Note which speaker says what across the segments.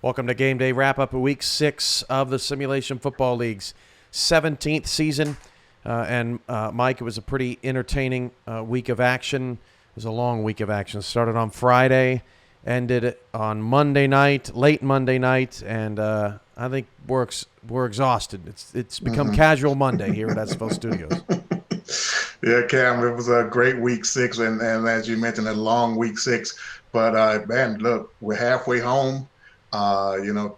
Speaker 1: Welcome to Game Day Wrap-Up of Week 6 of the Simulation Football League's 17th season. Mike, it was a pretty entertaining week of action. It was a long week of action. It started on Friday, ended on Monday night, late Monday night, and I think we're exhausted. It's become casual Monday here at SFL Studios.
Speaker 2: Yeah, Cam, it was a great week 6, and as you mentioned, a long week 6. But, man, look, we're halfway home.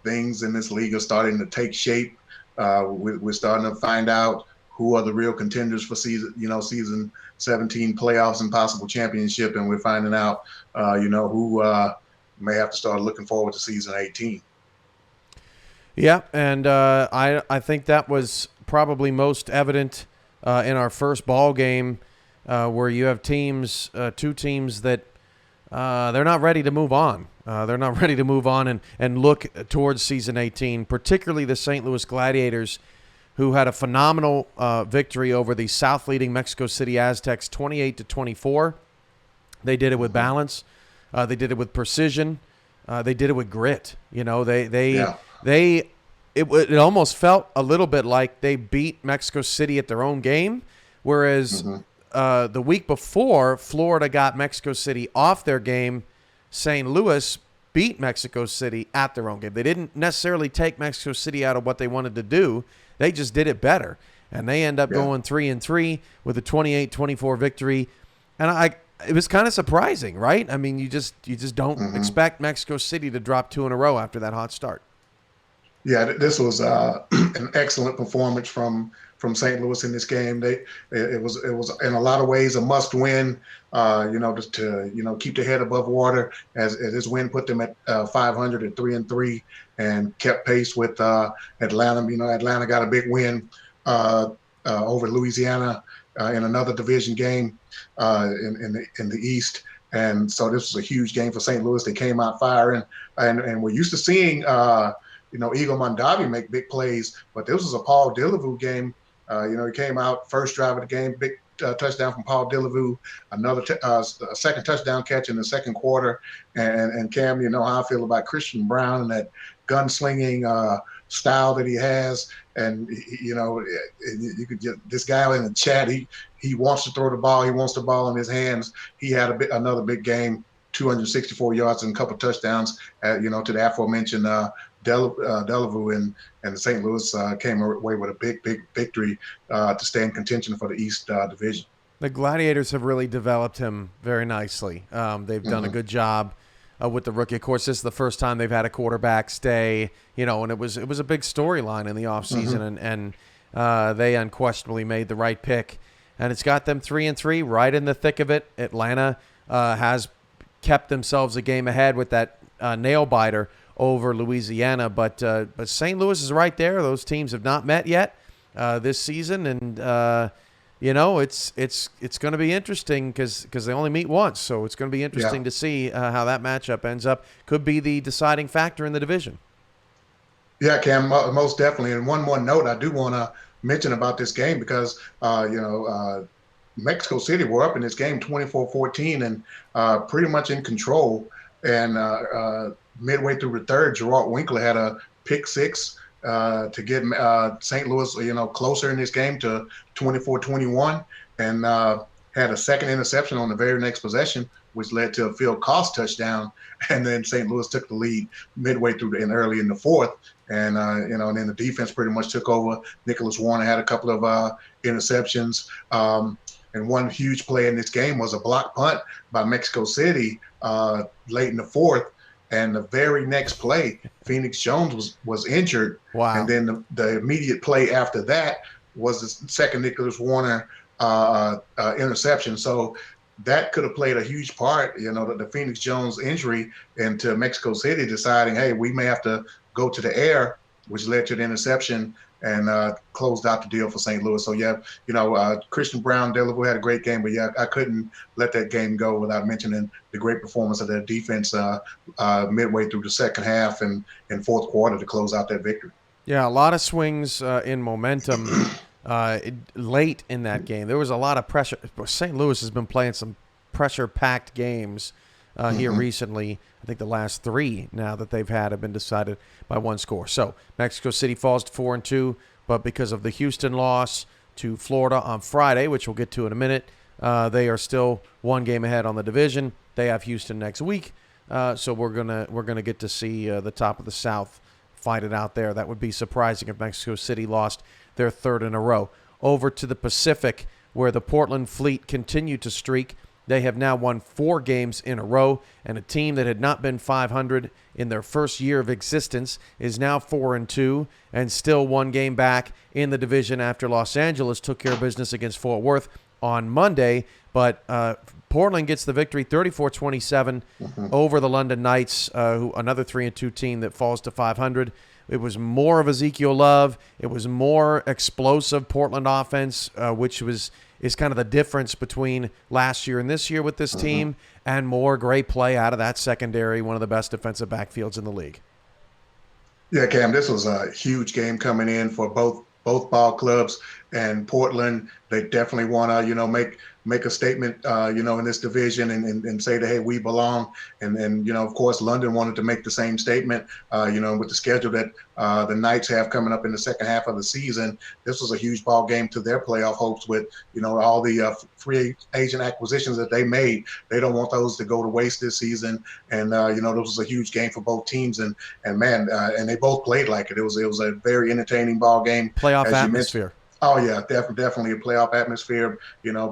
Speaker 2: Things in this league are starting to take shape. We're starting to find out who are the real contenders for season 17 playoffs and possible championship, and we're finding out, who may have to start looking forward to season 18.
Speaker 1: Yeah, and I think that was probably most evident in our first ball game, where you have two teams that they're not ready to move on. They're not ready to move on and look towards season 18, particularly the St. Louis Gladiators, who had a phenomenal victory over the South-leading Mexico City Aztecs 28-24. They did it with balance. They did it with precision. They did it with grit. It almost felt a little bit like they beat Mexico City at their own game, whereas the week before, Florida got Mexico City off their game. St. Louis beat Mexico City at their own game. They didn't necessarily take Mexico City out of what they wanted to do. They just did it better. And they end up going 3-3 with a 28-24 victory. And it was kind of surprising, right? I mean, you just don't expect Mexico City to drop 2 in a row after that hot start.
Speaker 2: Yeah, this was an excellent performance from St. Louis in this game. It was in a lot of ways a must win. Just to keep their head above water, as this win put them at 500 at 3-3, and kept pace with Atlanta. Atlanta got a big win over Louisiana in another division game in the East. And so this was a huge game for St. Louis. They came out firing, and we're used to seeing Eagle Mondavi make big plays, but this was a Paul Delavu game. He came out first drive of the game, big touchdown from Paul Delavu, another second touchdown catch in the second quarter. And Cam, you know how I feel about Christian Brown and that gunslinging style that he has. And you could get this guy in the chat. He wants to throw the ball. He wants the ball in his hands. He had another big game, 264 yards and a couple touchdowns. To the aforementioned Delavu, and the St. Louis came away with a big victory to stay in contention for the East Division.
Speaker 1: The Gladiators have really developed him very nicely. They've done a good job with the rookie. Of course, this is the first time they've had a quarterback stay, and it was a big storyline in the offseason, and they unquestionably made the right pick. And it's got them 3-3, right in the thick of it. Atlanta has kept themselves a game ahead with that nail-biter over Louisiana, but St. Louis is right there. Those teams have not met yet this season, and it's going to be interesting because they only meet once, so it's going to be interesting to see how that matchup ends up. Could be the deciding factor in the division.
Speaker 2: Yeah, Cam, most definitely. And one more note I do want to mention about this game, because Mexico City were up in this game 24-14 and pretty much in control, and midway through the third, Gerard Winkler had a pick six to get St. Louis, closer in this game to 24-21, and had a second interception on the very next possession, which led to a field cost touchdown. And then St. Louis took the lead midway through and early in the fourth. And, and then the defense pretty much took over. Nicholas Warner had a couple of interceptions. And one huge play in this game was a block punt by Mexico City late in the fourth. And the very next play, Phoenix Jones was injured. Wow. And then the immediate play after that was the second Nicholas Warner interception. So that could have played a huge part, the Phoenix Jones injury, into Mexico City deciding, hey, we may have to go to the air, which led to the interception and closed out the deal for St. Louis. So, Christian Brown, Delavu had a great game, but, I couldn't let that game go without mentioning the great performance of their defense midway through the second half and fourth quarter to close out that victory.
Speaker 1: Yeah, a lot of swings in momentum late in that game. There was a lot of pressure. St. Louis has been playing some pressure-packed games here recently. I think the last 3 now that they've had have been decided by 1 score. So Mexico City falls to 4-2, but because of the Houston loss to Florida on Friday, which we'll get to in a minute, they are still 1 game ahead on the division. They have Houston next week, so we're gonna get to see the top of the South fight it out there. That would be surprising if Mexico City lost their 3rd in a row. Over to the Pacific, where the Portland Fleet continued to streak. They have now won 4 games in a row, and a team that had not been 500 in their first year of existence is now 4-2 and still 1 game back in the division after Los Angeles took care of business against Fort Worth on Monday. But Portland gets the victory 34-27 over the London Knights, who another 3-2 team that falls to 500. It was more of Ezekiel Love. It was more explosive Portland offense, which is kind of the difference between last year and this year with this team, and more great play out of that secondary, one of the best defensive backfields in the league.
Speaker 2: Yeah, Cam, this was a huge game coming in for both ball clubs, and Portland, they definitely want to, make a statement, in this division and say that, hey, we belong. And of course, London wanted to make the same statement, with the schedule that the Knights have coming up in the second half of the season. This was a huge ball game to their playoff hopes with, all the free agent acquisitions that they made. They don't want those to go to waste this season. And, this was a huge game for both teams. And they both played like it. It was a very entertaining ball game.
Speaker 1: Playoff atmosphere.
Speaker 2: Oh yeah, definitely a playoff atmosphere.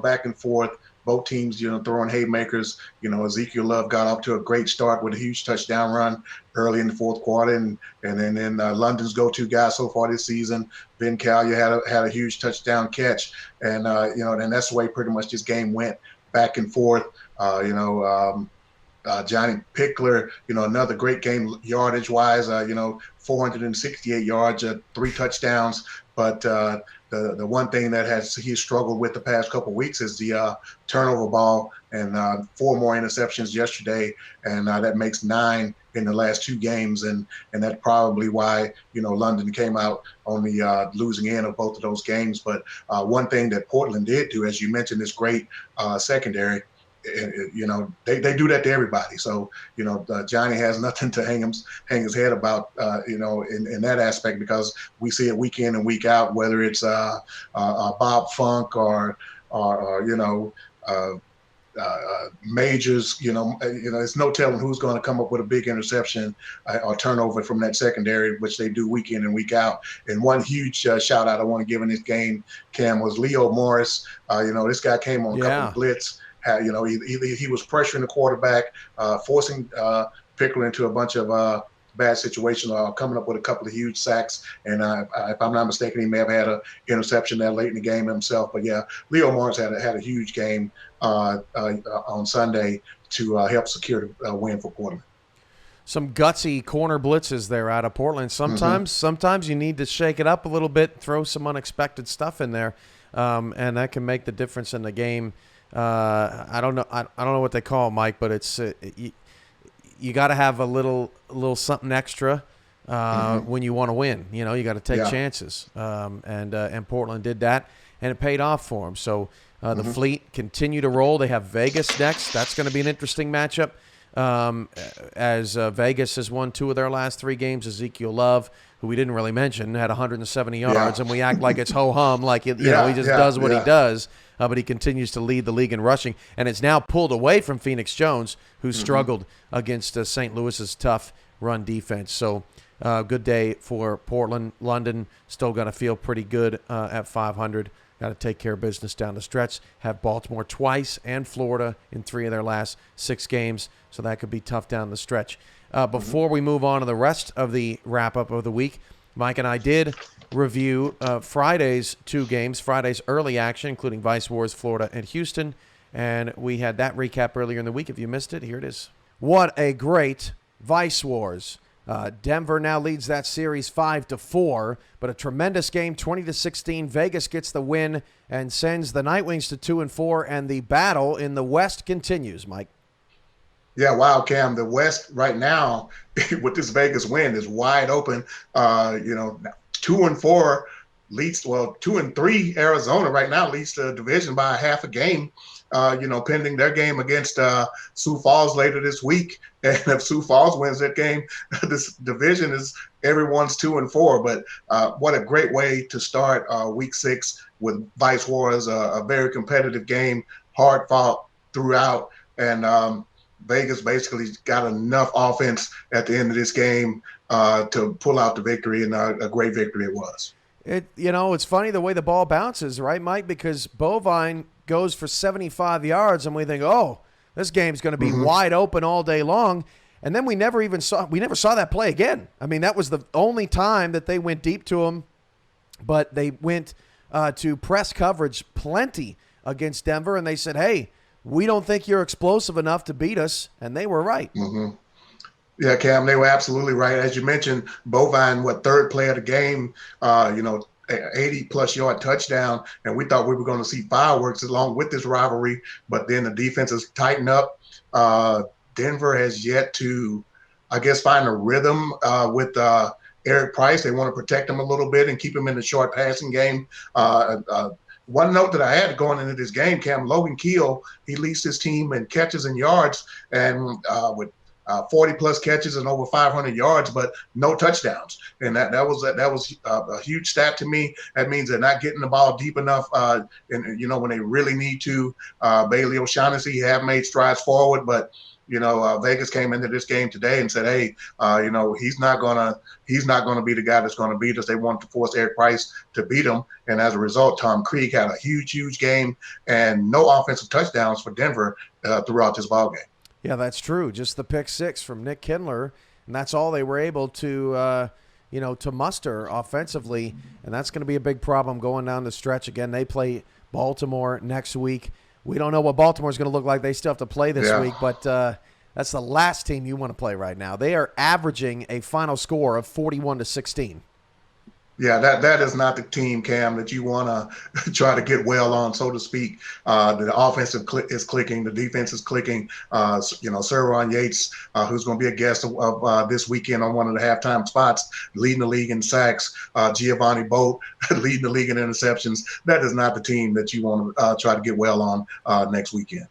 Speaker 2: Back and forth. Both teams, throwing haymakers. Ezekiel Love got off to a great start with a huge touchdown run early in the 4th quarter, and then London's go-to guy so far this season, Ben Callier, had a huge touchdown catch, and and that's the way pretty much this game went, back and forth. Johnny Pickler, another great game yardage-wise. 468 yards, 3 touchdowns. But the one thing that he's struggled with the past couple of weeks is the turnover ball, and 4 more interceptions yesterday, and that makes 9 in the last 2 games, and that's probably why London came out on the losing end of both of those games. But one thing that Portland did do, as you mentioned, is great secondary. They do that to everybody. So, Johnny has nothing to hang his head about, in that aspect, because we see it week in and week out, whether it's Bob Funk or Majors, it's no telling who's going to come up with a big interception or turnover from that secondary, which they do week in and week out. And one huge shout out I want to give in this game, Cam, was Leo Morris. This guy came on a couple of blitz. He was pressuring the quarterback, forcing Pickler into a bunch of bad situations, coming up with a couple of huge sacks. And if I'm not mistaken, he may have had an interception there late in the game himself. But yeah, Leo Morris had a huge game on Sunday to help secure the win for Portland.
Speaker 1: Some gutsy corner blitzes there out of Portland. Sometimes you need to shake it up a little bit, throw some unexpected stuff in there, and that can make the difference in the game. I don't know what they call it, Mike, but it's you got to have a little something extra when you want to win. You got to take chances, and Portland did that, and it paid off for them. So the Fleet continue to roll. They have Vegas next. That's going to be an interesting matchup, as Vegas has won 2 of their last 3 games. Ezekiel Love, who we didn't really mention, had 170 yards, and we act like it's ho-hum, like he just does what he does. But he continues to lead the league in rushing, and it's now pulled away from Phoenix Jones, who struggled against St. Louis's tough run defense. So good day for Portland. London still going to feel pretty good at 500. Got to take care of business down the stretch. Have Baltimore twice and Florida in 3 of their last 6 games, so that could be tough down the stretch. Before we move on to the rest of the wrap-up of the week, Mike and I did review Friday's 2 games, Friday's early action, including Vice Wars, Florida, and Houston. And we had that recap earlier in the week. If you missed it, here it is. What a great Vice Wars. Denver now leads that series 5-4, but a tremendous game, 20-16. Vegas gets the win and sends the Nightwings to 2-4, and the battle in the West continues, Mike.
Speaker 2: Yeah, wow, Cam. The West right now, with this Vegas win, is wide open. 2-4 leads, 2-3 Arizona right now leads the division by half a game. pending their game against Sioux Falls later this week. And if Sioux Falls wins that game, this division is everyone's 2-4. But what a great way to start week 6 with Vice Wars, a very competitive game, hard fought throughout. And Vegas basically got enough offense at the end of this game to pull out the victory, and a great victory it was.
Speaker 1: It's funny the way the ball bounces, right, Mike? Because Bovine goes for 75 yards, and we think, oh, this game's going to be wide open all day long. And then we never saw that play again. I mean, that was the only time that they went deep to him, but they went to press coverage plenty against Denver, and they said, hey, we don't think you're explosive enough to beat us, and they were right.
Speaker 2: Yeah, Cam, they were absolutely right. As you mentioned, Bovine, third play of the game, 80-plus yard touchdown, and we thought we were going to see fireworks along with this rivalry, but then the defense has tightened up. Denver has yet to, I guess, find a rhythm with Eric Price. They want to protect him a little bit and keep him in the short passing game. One note that I had going into this game, Cam, Logan Keel, he leads his team in catches and yards, and with 40-plus catches and over 500 yards, but no touchdowns. And that was a huge stat to me. That means they're not getting the ball deep enough, and when they really need to. Bailey O'Shaughnessy have made strides forward, but Vegas came into this game today and said, hey, he's not gonna be the guy that's gonna beat us. They want to force Eric Price to beat him, and as a result, Tom Creek had a huge game and no offensive touchdowns for Denver throughout this ball game.
Speaker 1: Yeah, that's true. Just the pick 6 from Nick Kindler, and that's all they were able to to muster offensively, and that's going to be a big problem going down the stretch. Again, they play Baltimore next week. We don't know what Baltimore's going to look like. They still have to play this week, but that's the last team you want to play right now. They are averaging a final score of 41-16.
Speaker 2: Yeah, that is not the team, Cam, that you want to try to get well on, so to speak. The offense is clicking, the defense is clicking. Sir Ron Yates, who's going to be a guest of this weekend on one of the halftime spots, leading the league in sacks. Giovanni Boat leading the league in interceptions. That is not the team that you want to try to get well on next weekend.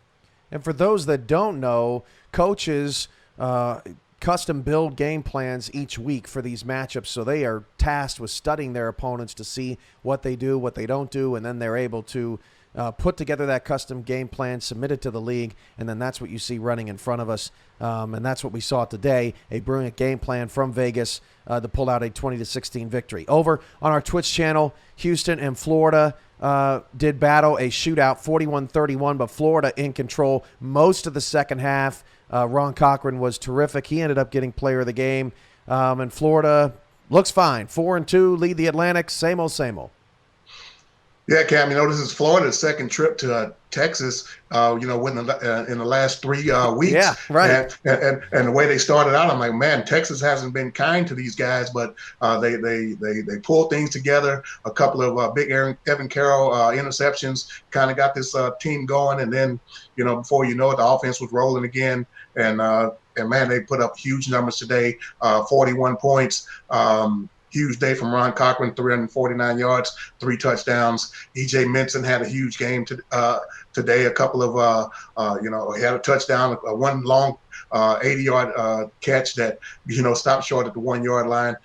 Speaker 1: And for those that don't know, coaches custom build game plans each week for these matchups, so they are tasked with studying their opponents to see what they do, what they don't do, and then they're able to put together that custom game plan, submit it to the league, and then that's what you see running in front of us, and that's what we saw today, a brilliant game plan from Vegas to pull out a 20-16 victory. Over on our Twitch channel, Houston and Florida did battle a shootout, 41-31, but Florida in control most of the second half. Ron Cochran was terrific. He ended up getting player of the game. And Florida looks fine. 4-2, lead the Atlantic. Same old, same old.
Speaker 2: Yeah, Cam, this is Florida's second trip to Texas, in the last 3 weeks.
Speaker 1: Yeah, right.
Speaker 2: And the way they started out, I'm like, man, Texas hasn't been kind to these guys, but they pulled things together. A couple of big Evan Carroll interceptions kind of got this team going. And then, before you know it, the offense was rolling again. And man, they put up huge numbers today, 41 points. Huge day from Ron Cochran, 349 yards, 3 touchdowns. E.J. Minson had a huge game today. A couple of, he had a touchdown, one long 80-yard catch that, stopped short at the 1-yard line.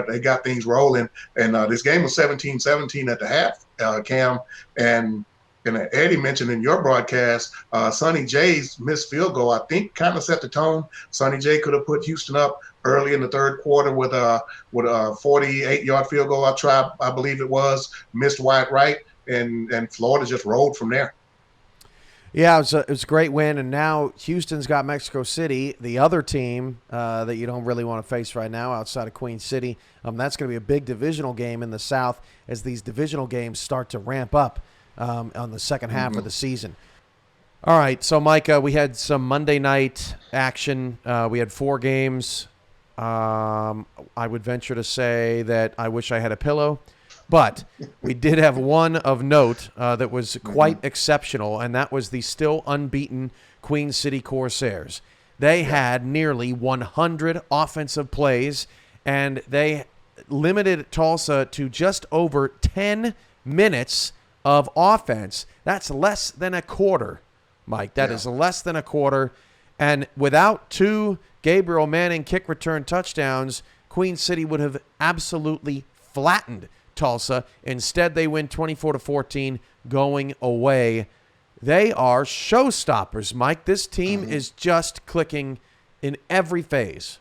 Speaker 2: They got things rolling. And this game was 17-17 at the half, Cam. And Eddie mentioned in your broadcast, Sonny Jay's missed field goal, I think, kind of set the tone. Sonny Jay could have put Houston up early in the third quarter with a 48-yard field goal. I believe it was, missed wide right, and Florida just rolled from there.
Speaker 1: Yeah, it was a great win, and now Houston's got Mexico City, the other team that you don't really want to face right now outside of Queen City. That's going to be a big divisional game in the South as these divisional games start to ramp up on the second half of the season. All right, so Micah, we had some Monday night action. We had 4 games. I would venture to say that I wish I had a pillow, but we did have one of note that was quite exceptional, and that was the still unbeaten Queen City Corsairs. They had nearly 100 offensive plays, and they limited Tulsa to just over 10 minutes of offense. That's less than a quarter Mike. That is less than a quarter. And without 2 Gabriel Manning kick return touchdowns, Queen City would have absolutely flattened Tulsa. Instead, they win 24-14 going away. They are showstoppers, Mike. This team is just clicking in every phase.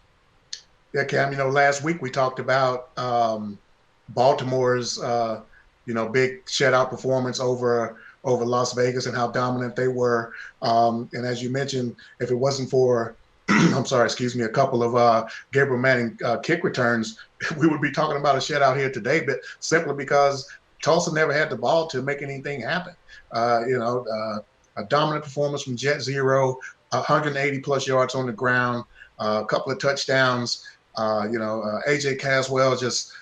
Speaker 2: Yeah, Cam, last week we talked about Baltimore's, big shutout performance over Las Vegas and how dominant they were. And as you mentioned, if it wasn't for, a couple of Gabriel Manning kick returns, we would be talking about a shutout here today, but simply because Tulsa never had the ball to make anything happen. A dominant performance from Jet Zero, 180 plus yards on the ground, a couple of touchdowns. AJ Caswell just,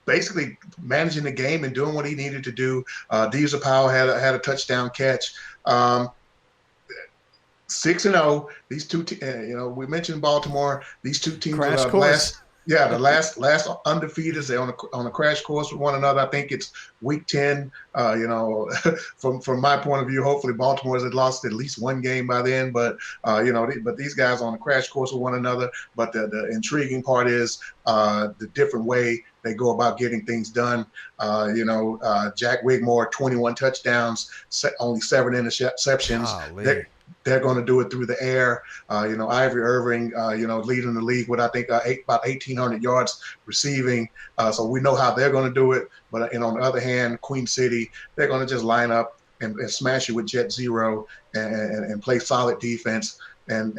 Speaker 2: basically managing the game and doing what he needed to do. Deezer Powell had a touchdown catch. 6-0. These two, we mentioned Baltimore. These two teams
Speaker 1: crash
Speaker 2: are
Speaker 1: course.
Speaker 2: the last undefeated. They're on a crash course with one another. I think it's week 10. From my point of view, hopefully Baltimore has lost at least one game by then. But but these guys are on a crash course with one another. But the intriguing part is the different way they go about getting things done. Jack Wigmore, 21 touchdowns, only 7 interceptions. They're going to do it through the air. Ivory Irving, leading the league with, I think, about 1,800 yards receiving. So we know how they're going to do it. But on the other hand, Queen City, they're going to just line up and smash you with Jet Zero and play solid defense. And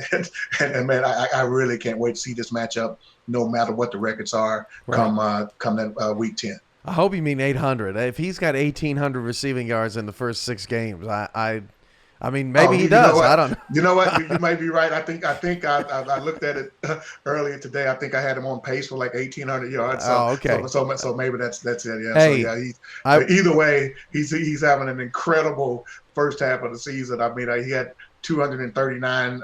Speaker 2: man, I really can't wait to see this matchup, no matter what the records are, come that week 10.
Speaker 1: I hope you mean 800. If he's got 1,800 receiving yards in the first 6 games, I mean, maybe he does. I don't know.
Speaker 2: You know what? You might be right. I think I looked at it earlier today. I think I had him on pace for like 1,800 yards. So,
Speaker 1: okay.
Speaker 2: So maybe that's it. Yeah.
Speaker 1: Hey,
Speaker 2: so yeah, either way, he's having an incredible first half of the season. I mean, he had 239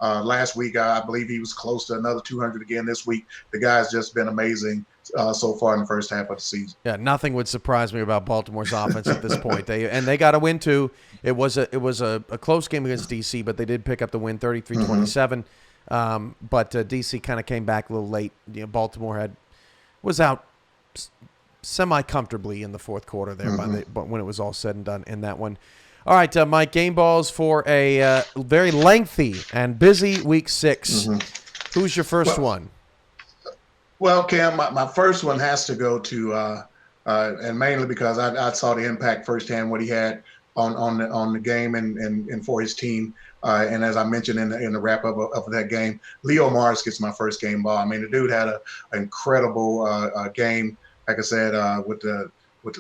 Speaker 2: last week. I believe he was close to another 200 again this week. The guy's just been amazing so far in the first half of the season.
Speaker 1: Yeah, nothing would surprise me about Baltimore's offense at this point. They got a win too. It was a close game against DC, but they did pick up the win 33-27. But DC kind of came back a little late. Baltimore was out semi-comfortably in the fourth quarter there but when it was all said and done in that one. All right, Mike, game balls for a very lengthy and busy week 6. Who's your first one?
Speaker 2: Well, Cam, my first one has to go to, and mainly because I saw the impact firsthand what he had on the game and for his team. And as I mentioned in the wrap up of that game, Leo Morris gets my first game ball. I mean, the dude had an incredible game, like I said, with the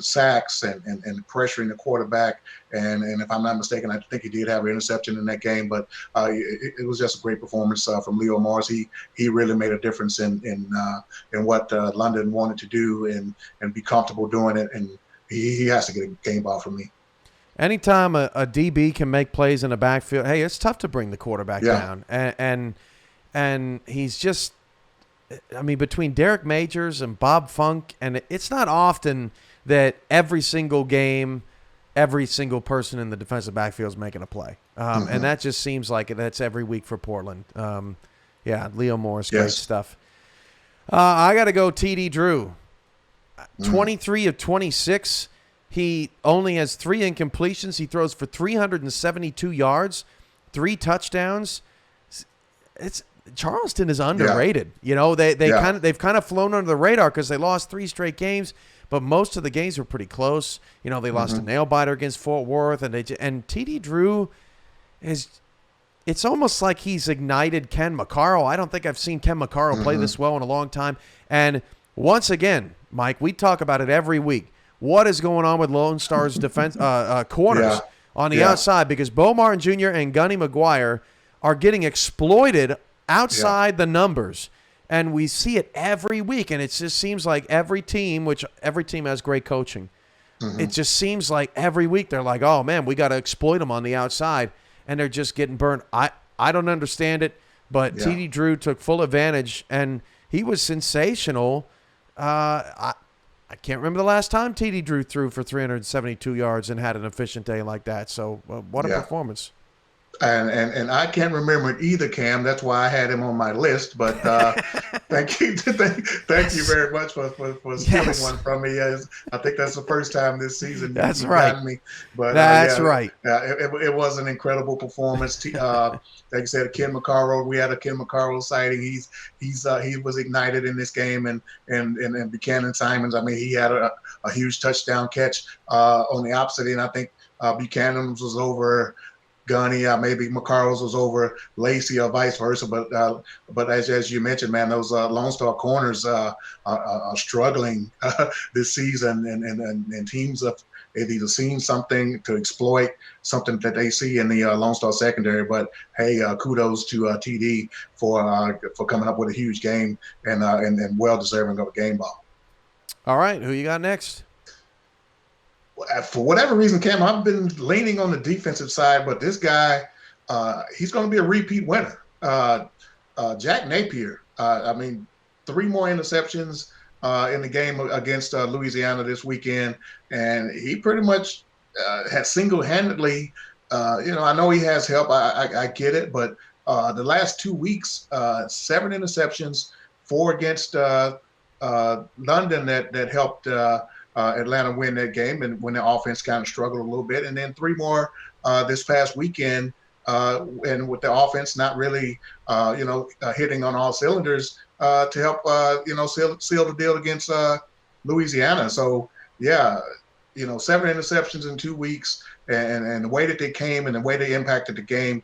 Speaker 2: sacks and pressuring the quarterback. And if I'm not mistaken, I think he did have an interception in that game, but it was just a great performance from Leo Morris. He really made a difference in what London wanted to do and be comfortable doing it. And he has to get a game ball from me.
Speaker 1: Anytime a DB can make plays in the backfield, hey, it's tough to bring the quarterback down. And he's just, I mean, between Derek Majors and Bob Funk, and it's not often that every single game, every single person in the defensive backfield is making a play. And that just seems like that's every week for Portland. Leo Morris, great stuff. I got to go TD Drew. 23 of 26. He only has 3 incompletions. He throws for 372 yards, 3 touchdowns. Charleston is underrated. They've kind of flown under the radar because they lost 3 straight games. But most of the games were pretty close. They lost a nail biter against Fort Worth, and TD Drew it's almost like he's ignited Ken McCarl. I don't think I've seen Ken McCarl play this well in a long time. And once again, Mike, we talk about it every week. What is going on with Lone Star's defense corners on the outside? Because Bo Martin Jr. and Gunny McGuire are getting exploited outside the numbers. And we see it every week, and it just seems like every team has great coaching. It just seems like every week they're like, oh, man, we got to exploit them on the outside, and they're just getting burned. I don't understand it, but TD Drew took full advantage, and he was sensational. I can't remember the last time TD Drew threw for 372 yards and had an efficient day like that. So what a performance.
Speaker 2: And I can't remember it either, Cam. That's why I had him on my list. But thank you very much for stealing one from me. I think that's the first time this season
Speaker 1: you've
Speaker 2: gotten me. But
Speaker 1: that's right.
Speaker 2: It was an incredible performance. Like you said, Ken McCarroll. We had a Ken McCarroll sighting. He was ignited in this game, and Buchanan Simons. I mean, he had a huge touchdown catch on the opposite end. I think Buchanan's was over Gunny, maybe McCarroll's was over Lacey or vice versa. But as you mentioned, man, those Lone Star corners are struggling this season, and teams have either seen something to exploit something that they see in the Lone Star secondary. But hey, kudos to TD for coming up with a huge game and well deserving of a game ball.
Speaker 1: All right, who you got next?
Speaker 2: For whatever reason, Cam, I've been leaning on the defensive side, but this guy, he's going to be a repeat winner. Jack Napier. I mean, 3 more interceptions in the game against Louisiana this weekend, and he pretty much has single-handedly. I know he has help. I get it, but the last 2 weeks, 7 interceptions, 4 against London that helped. Atlanta win that game, and when the offense kind of struggled a little bit, and then 3 more this past weekend, and with the offense not really, hitting on all cylinders to help, seal the deal against Louisiana. So, 7 interceptions in 2 weeks, and the way that they came and the way they impacted the game,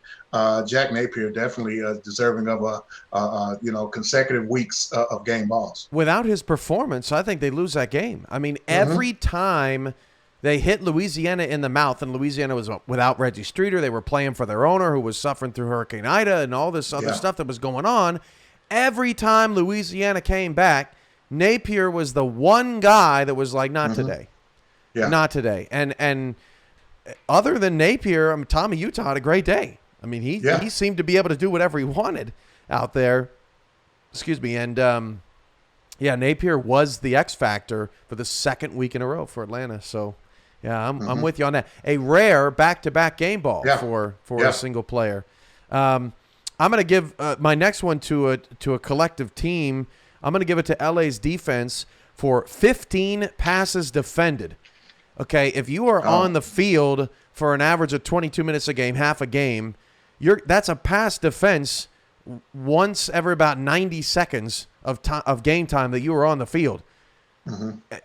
Speaker 2: Jack Napier definitely deserving of consecutive weeks of game balls.
Speaker 1: Without his performance, I think they lose that game. I mean, every time they hit Louisiana in the mouth, and Louisiana was without Reggie Streeter, they were playing for their owner who was suffering through Hurricane Ida and all this other stuff that was going on. Every time Louisiana came back, Napier was the one guy that was like, not today. Yeah. Not today. And other than Napier, Tommy Utah had a great day. I mean, he seemed to be able to do whatever he wanted out there. Excuse me. And, Napier was the X factor for the second week in a row for Atlanta. So, I'm with you on that. A rare back-to-back game ball for a single player. I'm going to give my next one to a collective team. I'm going to give it to LA's defense for 15 passes defended. Okay, if you are on the field for an average of 22 minutes a game, half a game, that's a pass defense once every about 90 seconds of game time that you are on the field.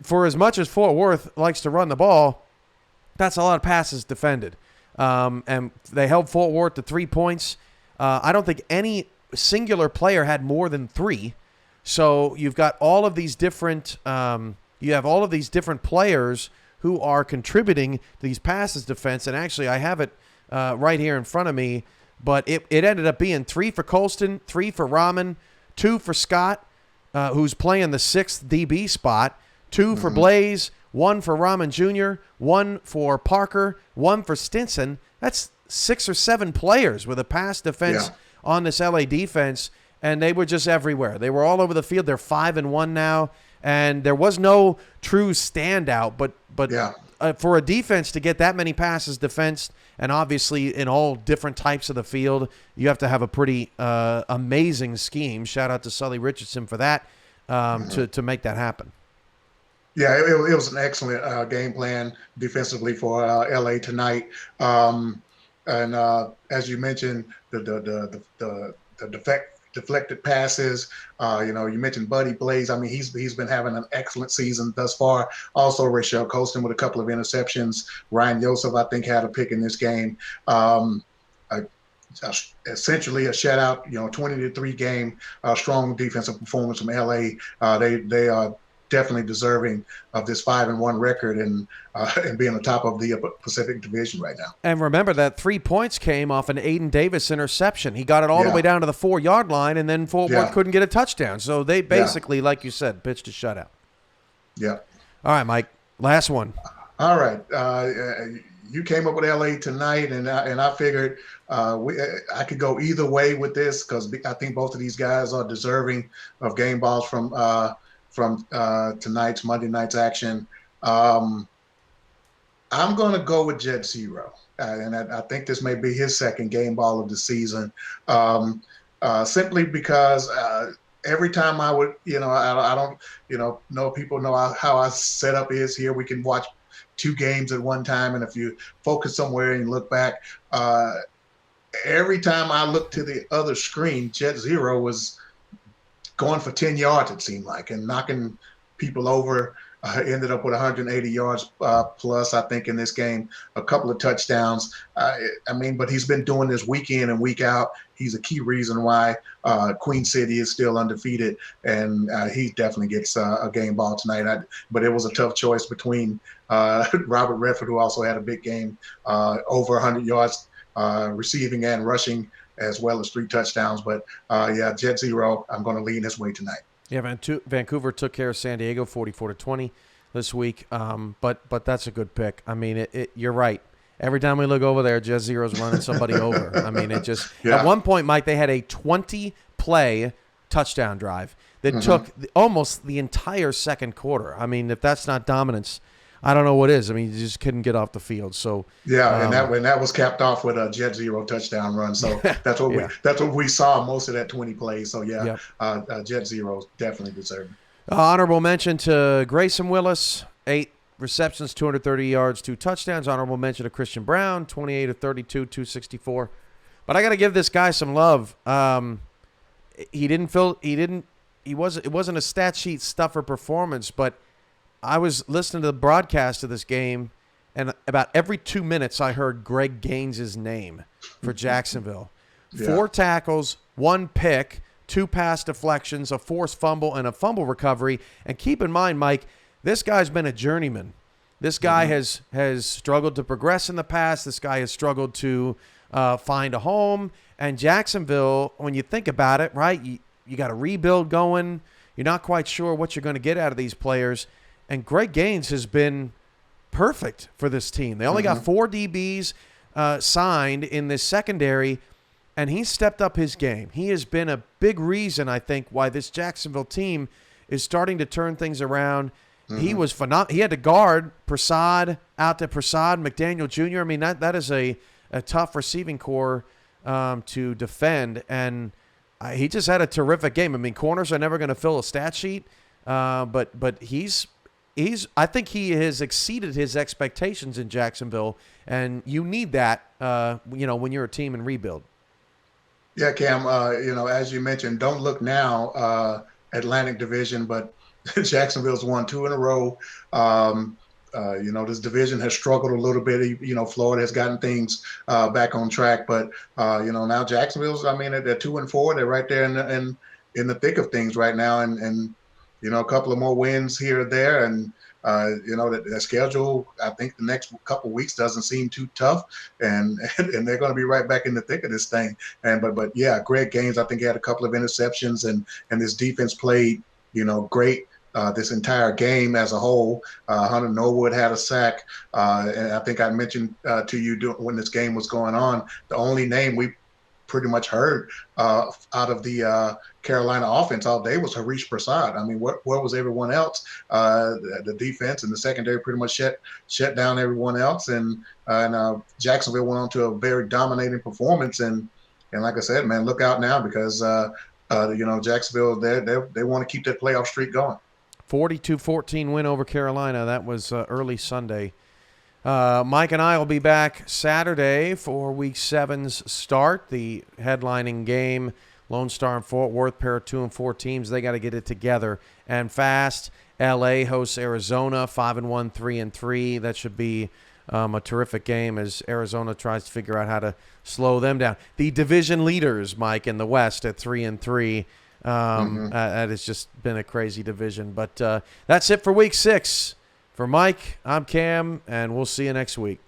Speaker 1: For as much as Fort Worth likes to run the ball, that's a lot of passes defended. And they held Fort Worth to 3 points. I don't think any singular player had more than 3. So you've got all of these different players who are contributing to these passes defense. And actually, I have it right here in front of me, but it ended up being 3 for Colston, 3 for Rahman, 2 for Scott, who's playing the 6th DB spot, 2 for Blaze, 1 for Rahman Jr., 1 for Parker, 1 for Stinson. That's 6 or 7 players with a pass defense on this LA defense, and they were just everywhere. They were all over the field. They're 5-1 now. And there was no true standout, but for a defense to get that many passes defensed, and obviously in all different types of the field, you have to have a pretty amazing scheme. Shout out to Sully Richardson for that, to make that happen.
Speaker 2: Yeah, it was an excellent game plan defensively for LA tonight. And as you mentioned, the deflected passes. You mentioned Buddy Blaze. I mean, he's been having an excellent season thus far. Also, Rachel Colston with a couple of interceptions. Ryan Yosef, I think, had a pick in this game. Essentially a shutout. 20-3 game. Strong defensive performance from LA. They are definitely deserving of this 5-1 record and being on top of the Pacific Division right now.
Speaker 1: And remember that 3 points came off an Aiden Davis interception. He got it all the way down to the 4-yard line, and then Fort Worth couldn't get a touchdown. So they basically, like you said, pitched a shutout.
Speaker 2: Yeah.
Speaker 1: All right, Mike. Last one.
Speaker 2: All right. You came up with LA tonight, and I figured I could go either way with this because I think both of these guys are deserving of game balls from from Monday night's action. I'm going to go with Jet Zero, and I think this may be his second game ball of the season, simply because every time I would, I don't, know people know how our setup is here. We can watch 2 games at one time, and if you focus somewhere and you look back, every time I looked to the other screen, Jet Zero was going for 10 yards, it seemed like, and knocking people over. Ended up with 180 yards plus, I think, in this game, a couple of touchdowns. But he's been doing this week in and week out. He's a key reason why Queen City is still undefeated, and he definitely gets a game ball tonight. But it was a tough choice between Robert Redford, who also had a big game, over 100 yards receiving and rushing, as well as 3 touchdowns. But, Jet Zero, I'm going to lean his way tonight.
Speaker 1: Yeah, Vancouver took care of San Diego 44-20 this week, but that's a good pick. I mean, you're right. Every time we look over there, Jet Zero's running somebody over. I mean, it just at one point, Mike, they had a 20-play touchdown drive that took almost the entire second quarter. I mean, if that's not dominance, I don't know what is. I mean, you just couldn't get off the field. So
Speaker 2: and that was capped off with a Jet Zero touchdown run. So that's what we saw most of that 20 plays. So Jet Zero definitely deserved.
Speaker 1: Honorable mention to Grayson Willis, 8 receptions, 230 yards, 2 touchdowns. Honorable mention to Christian Brown, 28 of 32, 264. But I got to give this guy some love. It wasn't a stat sheet stuffer performance, but I was listening to the broadcast of this game, and about every 2 minutes I heard Greg Gaines' name for Jacksonville. 4 tackles, 1 pick, 2 pass deflections, a forced fumble, and a fumble recovery. And keep in mind, Mike, this guy's been a journeyman. This guy has struggled to progress in the past. This guy has struggled to find a home. And Jacksonville, when you think about it, right, you got a rebuild going. You're not quite sure what you're going to get out of these players. And Greg Gaines has been perfect for this team. They only got 4 DBs signed in this secondary, and he stepped up his game. He has been a big reason, I think, why this Jacksonville team is starting to turn things around. He was phenomenal. He had to guard Prasad, McDaniel Jr. I mean, that is a tough receiving core to defend, and he just had a terrific game. I mean, corners are never going to fill a stat sheet, but I think he has exceeded his expectations in Jacksonville, and you need that, when you're a team in rebuild.
Speaker 2: Yeah, Cam, as you mentioned, don't look now, Atlantic Division, but Jacksonville's won 2 in a row. This division has struggled a little bit. Florida has gotten things back on track, but now Jacksonville's, they're 2-4. They're right there in the thick of things right now, and a couple of more wins here or there, and the schedule, I think the next couple of weeks doesn't seem too tough, and they're going to be right back in the thick of this thing. And but Greg Gaines, I think he had a couple of interceptions, and this defense played great this entire game as a whole. Hunter Norwood had a sack, and I think I mentioned to you when this game was going on, the only name we pretty much heard out of the Carolina offense all day was Harish Prasad. I mean, where was everyone else? The defense and the secondary pretty much shut down everyone else, and Jacksonville went on to a very dominating performance. And like I said, man, look out now, because Jacksonville, they want to keep that playoff streak going.
Speaker 1: 42-14 win over Carolina. That was early Sunday. Mike and I will be back Saturday for Week 7's start, the headlining game. Lone Star and Fort Worth, pair of 2 and 4 teams. They got to get it together and fast. LA hosts Arizona, 5-1, 3-3. That should be a terrific game as Arizona tries to figure out how to slow them down. The division leaders, Mike, in the West at 3-3. That has just been a crazy division. But that's it for Week 6. For Mike, I'm Cam, and we'll see you next week.